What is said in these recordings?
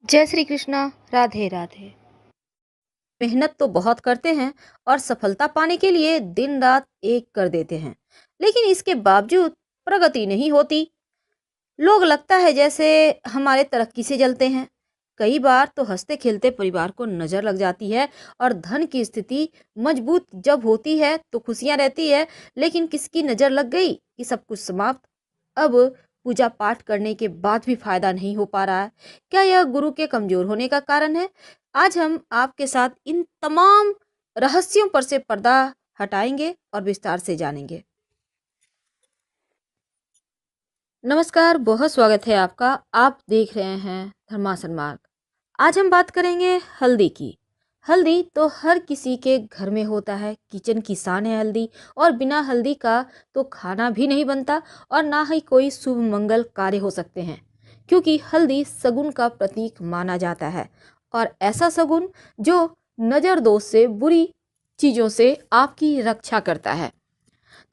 जय श्री कृष्णा। राधे राधे। मेहनत तो बहुत करते हैं और सफलता पाने के लिए दिन रात एक कर देते हैं, लेकिन इसके बावजूद प्रगति नहीं होती। लोग लगता है जैसे हमारे तरक्की से जलते हैं। कई बार तो हंसते खेलते परिवार को नजर लग जाती है और धन की स्थिति मजबूत जब होती है तो खुशियां रहती है, लेकिन किसकी नजर लग गई कि सब कुछ समाप्त। अब पूजा पाठ करने के बाद भी फायदा नहीं हो पा रहा है। क्या यह गुरु के कमजोर होने का कारण है? आज हम आपके साथ इन तमाम रहस्यों पर से पर्दा हटाएंगे और विस्तार से जानेंगे। नमस्कार, बहुत स्वागत है आपका। आप देख रहे हैं धर्मासन मार्ग। आज हम बात करेंगे हल्दी की। हल्दी तो हर किसी के घर में होता है, किचन की शान है हल्दी। और बिना हल्दी का तो खाना भी नहीं बनता और ना ही कोई शुभ मंगल कार्य हो सकते हैं, क्योंकि हल्दी सगुन का प्रतीक माना जाता है। और ऐसा सगुन जो नजर दोष से, बुरी चीजों से आपकी रक्षा करता है।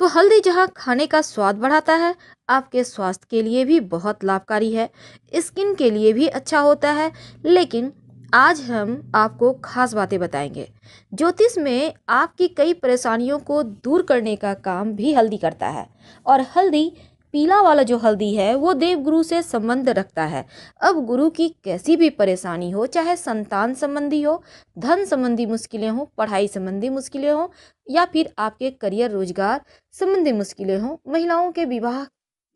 तो हल्दी जहाँ खाने का स्वाद बढ़ाता है, आपके स्वास्थ्य के लिए भी बहुत लाभकारी है, स्किन के लिए भी अच्छा होता है। लेकिन आज हम आपको खास बातें बताएंगे। ज्योतिष में आपकी कई परेशानियों को दूर करने का काम भी हल्दी करता है। और हल्दी, पीला वाला जो हल्दी है, वो देव गुरु से संबंध रखता है। अब गुरु की कैसी भी परेशानी हो, चाहे संतान संबंधी हो, धन संबंधी मुश्किलें हो, पढ़ाई संबंधी मुश्किलें हो, या फिर आपके करियर रोजगार संबंधी मुश्किलें हों, महिलाओं के विवाह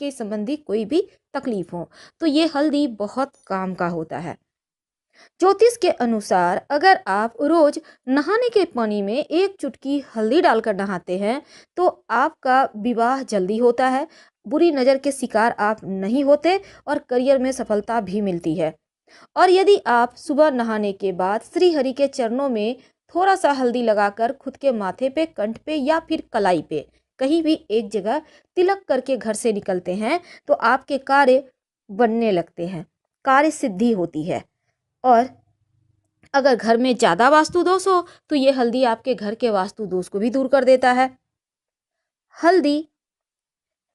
के संबंधी कोई भी तकलीफ हो, तो ये हल्दी बहुत काम का होता है। ज्योतिष के अनुसार अगर आप रोज नहाने के पानी में एक चुटकी हल्दी डालकर नहाते हैं तो आपका विवाह जल्दी होता है, बुरी नजर के शिकार आप नहीं होते और करियर में सफलता भी मिलती है। और यदि आप सुबह नहाने के बाद श्री हरि के चरणों में थोड़ा सा हल्दी लगाकर खुद के माथे पे, कंठ पे या फिर कलाई पे कहीं भी एक जगह तिलक करके घर से निकलते हैं तो आपके कार्य बनने लगते हैं, कार्य सिद्धि होती है। और अगर घर में ज्यादा वास्तु दोष हो तो ये हल्दी आपके घर के वास्तु दोष को भी दूर कर देता है। हल्दी,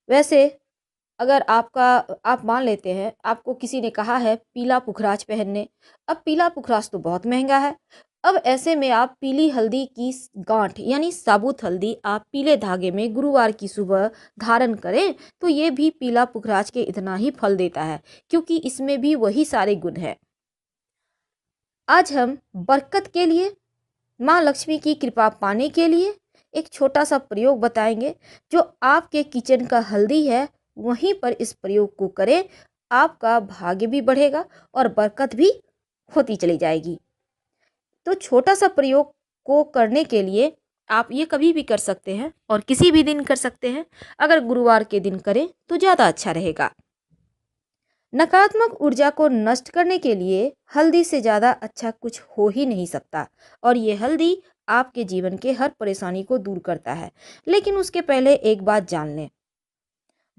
वैसे अगर आप मान लेते हैं आपको किसी ने कहा है पीला पुखराज पहनने। अब पीला पुखराज तो बहुत महंगा है। अब ऐसे में आप पीली हल्दी की गांठ यानी साबुत हल्दी आप पीले धागे में गुरुवार की सुबह धारण करें तो ये भी पीला पुखराज के इतना ही फल देता है, क्योंकि इसमें भी वही सारे गुण है। आज हम बरकत के लिए, माँ लक्ष्मी की कृपा पाने के लिए एक छोटा सा प्रयोग बताएंगे। जो आपके किचन का हल्दी है वहीं पर इस प्रयोग को करें, आपका भाग्य भी बढ़ेगा और बरकत भी होती चली जाएगी। तो छोटा सा प्रयोग को करने के लिए आप ये कभी भी कर सकते हैं और किसी भी दिन कर सकते हैं। अगर गुरुवार के दिन करें तो ज़्यादा अच्छा रहेगा। नकारात्मक ऊर्जा को नष्ट करने के लिए हल्दी से ज़्यादा अच्छा कुछ हो ही नहीं सकता। और ये हल्दी आपके जीवन के हर परेशानी को दूर करता है। लेकिन उसके पहले एक बात जान लें,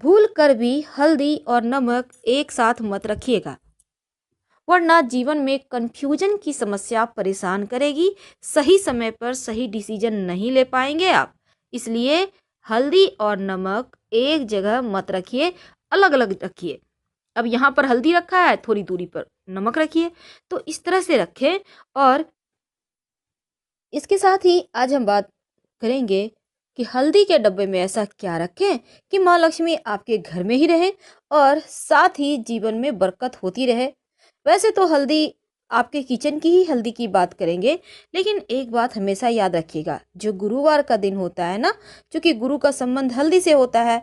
भूल कर भी हल्दी और नमक एक साथ मत रखिएगा, वरना जीवन में कंफ्यूजन की समस्या परेशान करेगी। सही समय पर सही डिसीजन नहीं ले पाएंगे आप। इसलिए हल्दी और नमक एक जगह मत रखिए, अलग अलग रखिए। अब यहाँ पर हल्दी रखा है, थोड़ी दूरी पर नमक रखिए, तो इस तरह से रखें। और इसके साथ ही आज हम बात करेंगे कि हल्दी के डब्बे में ऐसा क्या रखें कि माँ लक्ष्मी आपके घर में ही रहे और साथ ही जीवन में बरकत होती रहे। वैसे तो हल्दी, आपके किचन की ही हल्दी की बात करेंगे, लेकिन एक बात हमेशा याद रखिएगा, जो गुरुवार का दिन होता है ना, क्योंकि गुरु का संबंध हल्दी से होता है,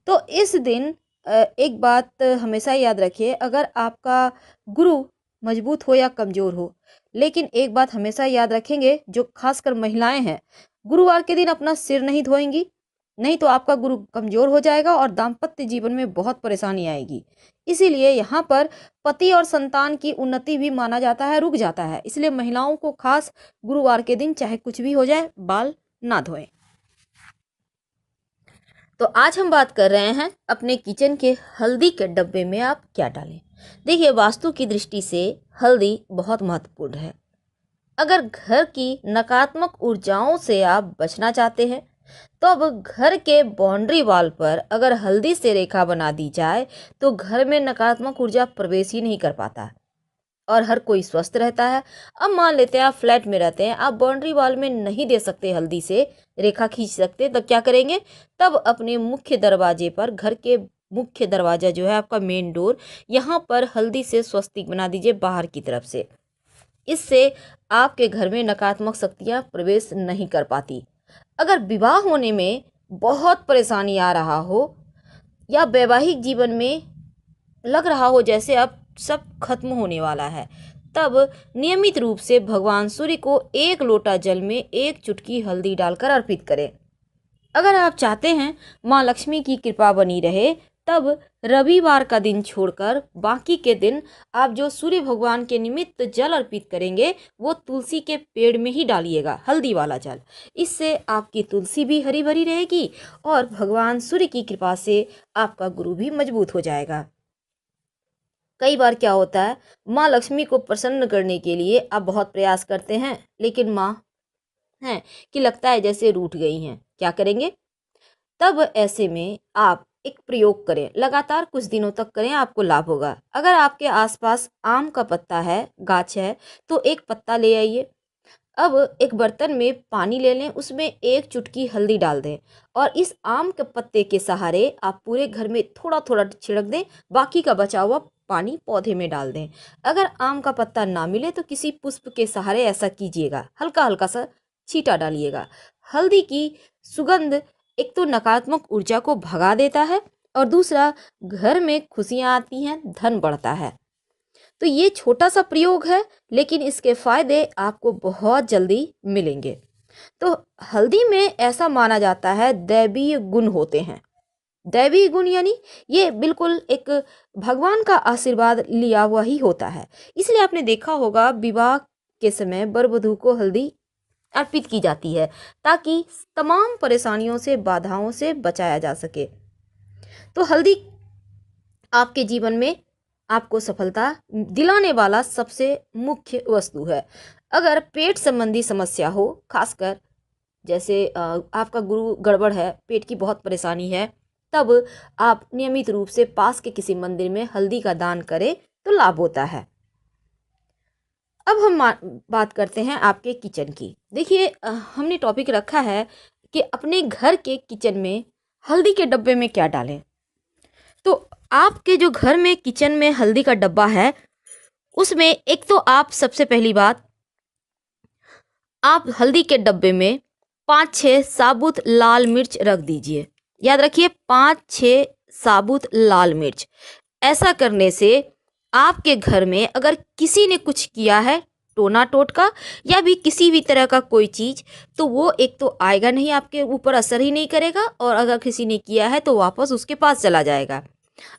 तो इस दिन एक बात हमेशा याद रखिए, अगर आपका गुरु मजबूत हो या कमजोर हो, लेकिन एक बात हमेशा याद रखेंगे, जो खासकर महिलाएं हैं, गुरुवार के दिन अपना सिर नहीं धोएंगी, नहीं तो आपका गुरु कमजोर हो जाएगा और दाम्पत्य जीवन में बहुत परेशानी आएगी। इसीलिए यहाँ पर पति और संतान की उन्नति भी माना जाता है, रुक जाता है। इसलिए महिलाओं को खास गुरुवार के दिन चाहे कुछ भी हो जाए, बाल ना धोएं। तो आज हम बात कर रहे हैं अपने किचन के हल्दी के डब्बे में आप क्या डालें। देखिए, वास्तु की दृष्टि से हल्दी बहुत महत्वपूर्ण है। अगर घर की नकारात्मक ऊर्जाओं से आप बचना चाहते हैं तो अब घर के बाउंड्री वॉल पर अगर हल्दी से रेखा बना दी जाए तो घर में नकारात्मक ऊर्जा प्रवेश ही नहीं कर पाता। और हर कोई स्वस्थ रहता है। अब मान लेते हैं आप फ्लैट में रहते हैं, आप बाउंड्री वॉल में नहीं दे सकते हल्दी से रेखा खींच सकते, तब क्या करेंगे? तब अपने मुख्य दरवाजे पर, घर के मुख्य दरवाजा जो है आपका मेन डोर, यहाँ पर हल्दी से स्वस्तिक बना दीजिए बाहर की तरफ से। इससे आपके घर में नकारात्मक शक्तियाँ प्रवेश नहीं कर पाती। अगर विवाह होने में बहुत परेशानी आ रहा हो या वैवाहिक जीवन में लग रहा हो जैसे अब सब खत्म होने वाला है, तब नियमित रूप से भगवान सूर्य को 1 लोटा जल में 1 चुटकी हल्दी डालकर अर्पित करें। अगर आप चाहते हैं माँ लक्ष्मी की कृपा बनी रहे, तब रविवार का दिन छोड़कर बाकी के दिन आप जो सूर्य भगवान के निमित्त जल अर्पित करेंगे वो तुलसी के पेड़ में ही डालिएगा, हल्दी वाला जल। इससे आपकी तुलसी भी हरी भरी रहेगी और भगवान सूर्य की कृपा से आपका गुरु भी मजबूत हो जाएगा। कई बार क्या होता है, माँ लक्ष्मी को प्रसन्न करने के लिए आप बहुत प्रयास करते हैं, लेकिन माँ है कि लगता है जैसे रूठ गई हैं। क्या करेंगे? तब ऐसे में आप एक प्रयोग करें, लगातार कुछ दिनों तक करें, आपको लाभ होगा। अगर आपके आसपास आम का पत्ता है, गाछ है, तो एक पत्ता ले आइए। अब एक बर्तन में पानी ले लें, उसमें 1 चुटकी हल्दी डाल दें और इस आम के पत्ते के सहारे आप पूरे घर में थोड़ा थोड़ा छिड़क दें, बाकी का बचा हुआ पानी पौधे में डाल दें। अगर आम का पत्ता ना मिले तो किसी पुष्प के सहारे ऐसा कीजिएगा, हल्का हल्का सा छींटा डालिएगा। हल्दी की सुगंध एक तो नकारात्मक ऊर्जा को भगा देता है और दूसरा घर में खुशियाँ आती हैं, धन बढ़ता है। तो ये छोटा सा प्रयोग है, लेकिन इसके फायदे आपको बहुत जल्दी मिलेंगे। तो हल्दी में ऐसा माना जाता है दैवीय गुण होते हैं। दैवीय गुण यानी ये बिल्कुल एक भगवान का आशीर्वाद लिया हुआ ही होता है। इसलिए आपने देखा होगा विवाह के समय वर वधू को हल्दी अर्पित की जाती है ताकि तमाम परेशानियों से, बाधाओं से बचाया जा सके। तो हल्दी आपके जीवन में आपको सफलता दिलाने वाला सबसे मुख्य वस्तु है। अगर पेट संबंधी समस्या हो, खासकर जैसे आपका गुरु गड़बड़ है, पेट की बहुत परेशानी है, तब आप नियमित रूप से पास के किसी मंदिर में हल्दी का दान करें तो लाभ होता है। अब हम बात करते हैं आपके किचन की। देखिए हमने टॉपिक रखा है कि अपने घर के किचन में हल्दी के डब्बे में क्या डालें। तो आपके जो घर में किचन में हल्दी का डब्बा है, उसमें एक तो आप सबसे पहली बात, आप हल्दी के डब्बे में 5-6 साबुत लाल मिर्च रख दीजिए। याद रखिए 5-6 साबुत लाल मिर्च। ऐसा करने से आपके घर में अगर किसी ने कुछ किया है, टोना टोटका या भी किसी भी तरह का कोई चीज़, तो वो एक तो आएगा नहीं, आपके ऊपर असर ही नहीं करेगा, और अगर किसी ने किया है तो वापस उसके पास चला जाएगा।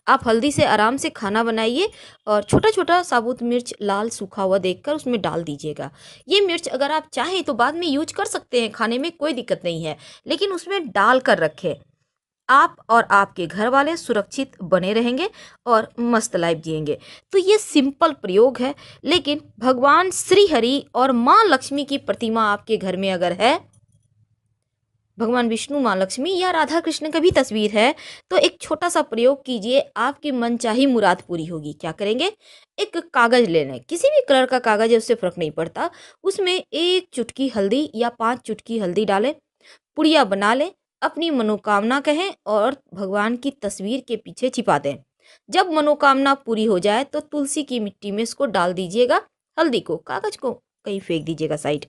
आप हल्दी से आराम से खाना बनाइए और छोटा छोटा साबुत मिर्च लाल सूखा हुआ देखकर उसमें डाल दीजिएगा। ये मिर्च अगर आप चाहें तो बाद में यूज कर सकते हैं, खाने में कोई दिक्कत नहीं है, लेकिन उसमें डाल कर रखें। आप और आपके घर वाले सुरक्षित बने रहेंगे और मस्त लाइफ जिएंगे। तो ये सिंपल प्रयोग है, लेकिन भगवान श्री हरि और माँ लक्ष्मी की प्रतिमा आपके घर में अगर है, भगवान विष्णु, माँ लक्ष्मी या राधा कृष्ण का भी तस्वीर है, तो एक छोटा सा प्रयोग कीजिए, आपकी मनचाही मुराद पूरी होगी। क्या करेंगे? एक कागज ले लें, किसी भी कलर का कागज है, उससे फर्क नहीं पड़ता। उसमें 1 चुटकी हल्दी या 5 चुटकी हल्दी डालें, पुड़िया बना लें, अपनी मनोकामना कहें और भगवान की तस्वीर के पीछे छिपा दें। जब मनोकामना पूरी हो जाए तो तुलसी की मिट्टी में इसको डाल दीजिएगा, हल्दी को, कागज को कहीं फेंक दीजिएगा साइड।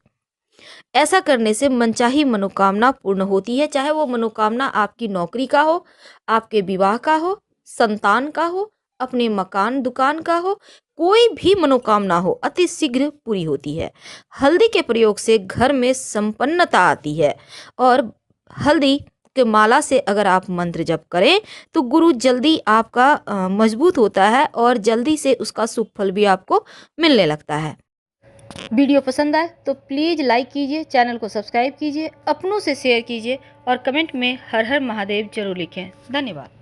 ऐसा करने से मनचाही मनोकामना पूर्ण होती है, चाहे वो मनोकामना आपकी नौकरी का हो, आपके विवाह का हो, संतान का हो, अपने मकान दुकान का हो, कोई भी मनोकामना हो, अति शीघ्र पूरी होती है। हल्दी के प्रयोग से घर में संपन्नता आती है और हल्दी के माला से अगर आप मंत्र जप करें तो गुरु जल्दी आपका मजबूत होता है और जल्दी से उसका शुभ फल भी आपको मिलने लगता है। वीडियो पसंद आए तो प्लीज़ लाइक कीजिए, चैनल को सब्सक्राइब कीजिए, अपनों से शेयर कीजिए और कमेंट में हर हर महादेव जरूर लिखें। धन्यवाद।